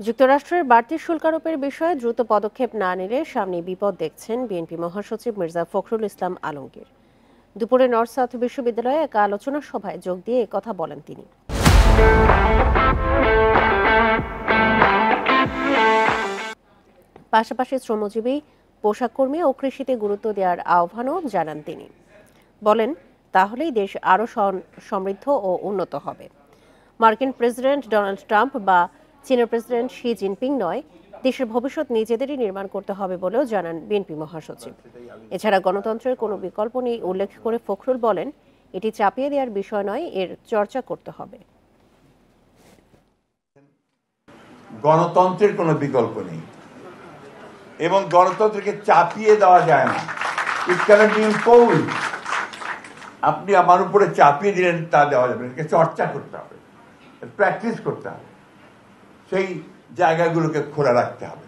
যুক্তরাষ্ট্রের বাড়তি শুল্ক আরোপের বিষয়ে দ্রুত পদক্ষেপ না নিলে সামনে বিপদ দেখছেন বিএনপি মহাসচিব মির্জা ফখরুল ইসলাম আলমগীর। দুপুরে নর্থ সাউথ বিশ্ববিদ্যালয়ে এক আলোচনা সভায় যোগ দিয়ে কথা বলেন তিনি। পাশাপাশি শ্রমজীবী, পোশাক কর্মী ও কৃষিতে গুরুত্ব দেওয়ার আহ্বানও জানান তিনি। বলেন, তাহলেই দেশ আরও সমৃদ্ধ ও উন্নত হবে। মার্কিন প্রেসিডেন্ট ডোনাল্ড ট্রাম্প বা চীনের প্রেসিডেন্ট শি জিনপিং নয়, দেশের ভবিষ্যৎ নিজেদেরই নির্মাণ করতে হবে বলেও জানান বিএনপি মহাসচিব। এছাড়া গণতন্ত্রের কোনো বিকল্প নেই উল্লেখ করে ফখরুল বলেন, এটি চাপিয়ে দেওয়ার বিষয় নয়, এর চর্চা করতে হবে। গণতন্ত্রের কোনো বিকল্প নেই এবং গণতন্ত্রকে চাপিয়ে দেওয়া যায় না। ইট ক্যানট বি ইম্পোজড। আপনি আমার উপরে চাপিয়ে দিলেন তা দেওয়া যাবে না। চর্চা করতে হবে, প্র্যাকটিস করতে হবে, সেই জায়গাগুলোকে খোলা রাখতে হবে।